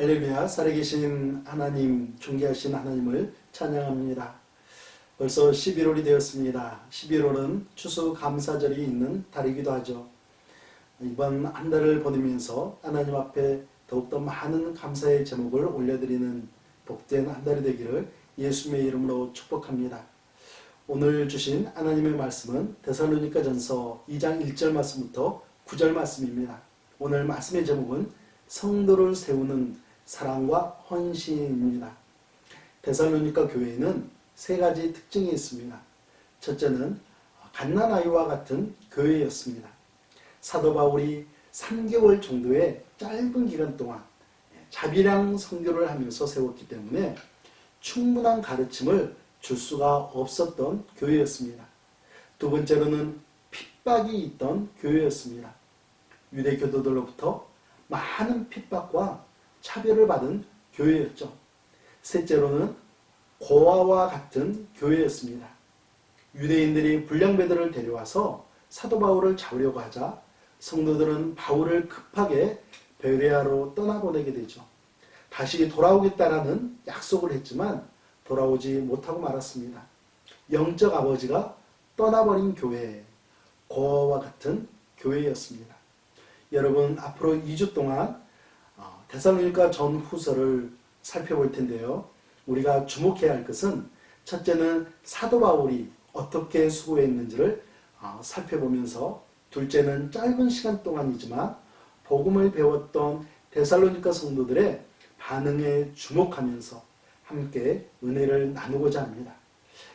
할렐루야, 살아계신 하나님, 존귀하신 하나님을 찬양합니다. 벌써 11월이 되었습니다. 11월은 추수감사절이 있는 달이기도 하죠. 이번 한 달을 보내면서 하나님 앞에 더욱더 많은 감사의 제목을 올려드리는 복된 한 달이 되기를 예수님의 이름으로 축복합니다. 오늘 주신 하나님의 말씀은 데살로니가전서 2장 1절 말씀부터 9절 말씀입니다. 오늘 말씀의 제목은 성도를 세우는 사랑과 헌신입니다. 데살로니가 교회에는 세 가지 특징이 있습니다. 첫째는 갓난아이와 같은 교회였습니다. 사도 바울이 3개월 정도의 짧은 기간 동안 자비랑 선교를 하면서 세웠기 때문에 충분한 가르침을 줄 수가 없었던 교회였습니다. 두 번째로는 핍박이 있던 교회였습니다. 유대 교도들로부터 많은 핍박과 차별을 받은 교회였죠. 셋째로는 고아와 같은 교회였습니다. 유대인들이 불량배들을 데려와서 사도 바울을 잡으려고 하자 성도들은 바울을 급하게 베레아로 떠나보내게 되죠. 다시 돌아오겠다라는 약속을 했지만 돌아오지 못하고 말았습니다. 영적 아버지가 떠나버린 교회, 고아와 같은 교회였습니다. 여러분, 앞으로 2주 동안 데살로니가 전후서를 살펴볼 텐데요. 우리가 주목해야 할 것은 첫째는 사도 바울이 어떻게 수고했는지를 살펴보면서, 둘째는 짧은 시간 동안이지만 복음을 배웠던 데살로니가 성도들의 반응에 주목하면서 함께 은혜를 나누고자 합니다.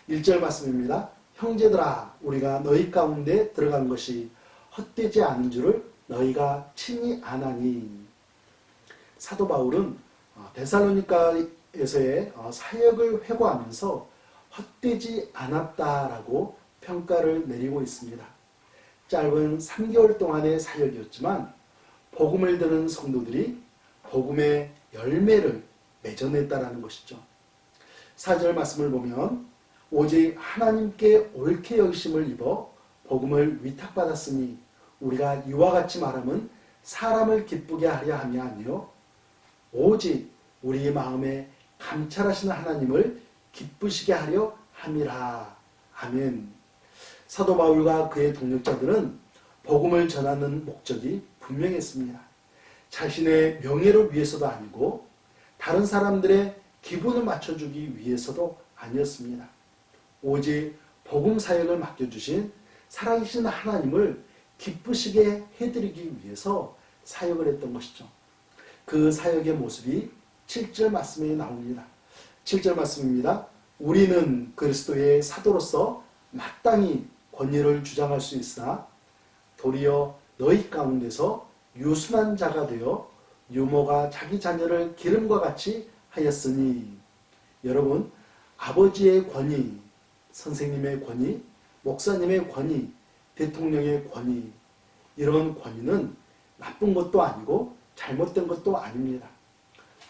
1절 말씀입니다. 형제들아, 우리가 너희 가운데 들어간 것이 헛되지 않은 줄을 너희가 친히 아나니. 사도 바울은 데살로니가에서의 사역을 회고하면서 헛되지 않았다라고 평가를 내리고 있습니다. 짧은 3개월 동안의 사역이었지만 복음을 들은 성도들이 복음의 열매를 맺어냈다라는 것이죠. 4절 말씀을 보면 오직 하나님께 옳게 여기심을 입어 복음을 위탁받았으니 우리가 이와 같이 말하면 사람을 기쁘게 하려 함이 아니요 오직 우리 마음에 감찰하시는 하나님을 기쁘시게 하려 함이라. 아멘. 사도 바울과 그의 동력자들은 복음을 전하는 목적이 분명했습니다. 자신의 명예를 위해서도 아니고 다른 사람들의 기분을 맞춰주기 위해서도 아니었습니다. 오직 복음 사역을 맡겨주신 살아계신 하나님을 기쁘시게 해드리기 위해서 사역을 했던 것이죠. 그 사역의 모습이 7절 말씀에 나옵니다. 7절 말씀입니다. 우리는 그리스도의 사도로서 마땅히 권위를 주장할 수 있으나 도리어 너희 가운데서 유순한 자가 되어 유모가 자기 자녀를 기름과 같이 하였으니. 여러분, 아버지의 권위, 선생님의 권위, 목사님의 권위, 대통령의 권위, 이런 권위는 나쁜 것도 아니고 잘못된 것도 아닙니다.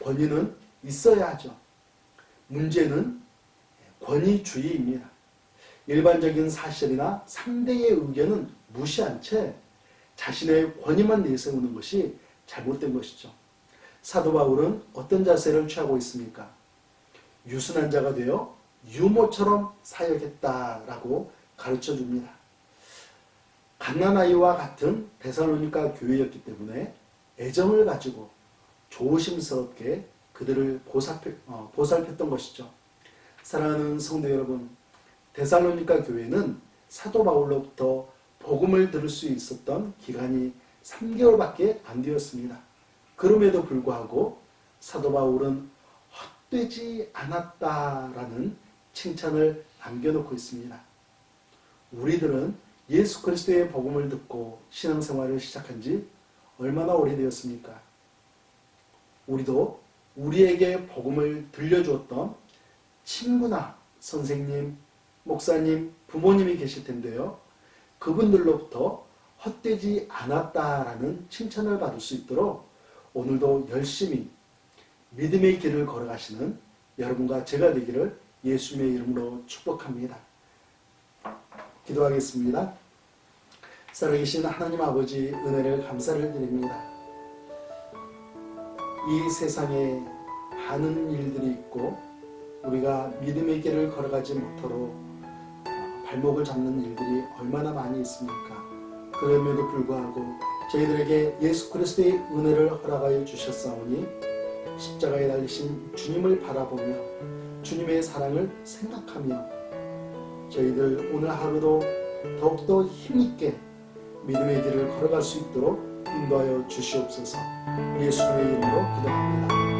권위는 있어야 하죠. 문제는 권위주의입니다. 일반적인 사실이나 상대의 의견은 무시한 채 자신의 권위만 내세우는 것이 잘못된 것이죠. 사도 바울은 어떤 자세를 취하고 있습니까? 유순한 자가 되어 유모처럼 사역했다라고 가르쳐 줍니다. 갓난아이와 같은 데살로니가 교회였기 때문에 애정을 가지고 조심스럽게 그들을 보살폈던 것이죠. 사랑하는 성도 여러분, 데살로니가 교회는 사도 바울로부터 복음을 들을 수 있었던 기간이 3개월밖에 안 되었습니다. 그럼에도 불구하고 사도 바울은 헛되지 않았다라는 칭찬을 남겨놓고 있습니다. 우리들은 예수 그리스도의 복음을 듣고 신앙생활을 시작한 지 얼마나 오래되었습니까? 우리도 우리에게 복음을 들려주었던 친구나 선생님, 목사님, 부모님이 계실 텐데요. 그분들로부터 헛되지 않았다라는 칭찬을 받을 수 있도록 오늘도 열심히 믿음의 길을 걸어가시는 여러분과 제가 되기를 예수님의 이름으로 축복합니다. 기도하겠습니다. 살아계신 하나님 아버지, 은혜를 감사를 드립니다. 이 세상에 많은 일들이 있고 우리가 믿음의 길을 걸어가지 못하도록 발목을 잡는 일들이 얼마나 많이 있습니까? 그럼에도 불구하고 저희들에게 예수 그리스도의 은혜를 허락하여 주셨사오니 십자가에 달리신 주님을 바라보며 주님의 사랑을 생각하며 저희들 오늘 하루도 더욱더 힘있게 믿음의 길을 걸어갈 수 있도록 인도하여 주시옵소서. 예수님의 이름으로 기도합니다.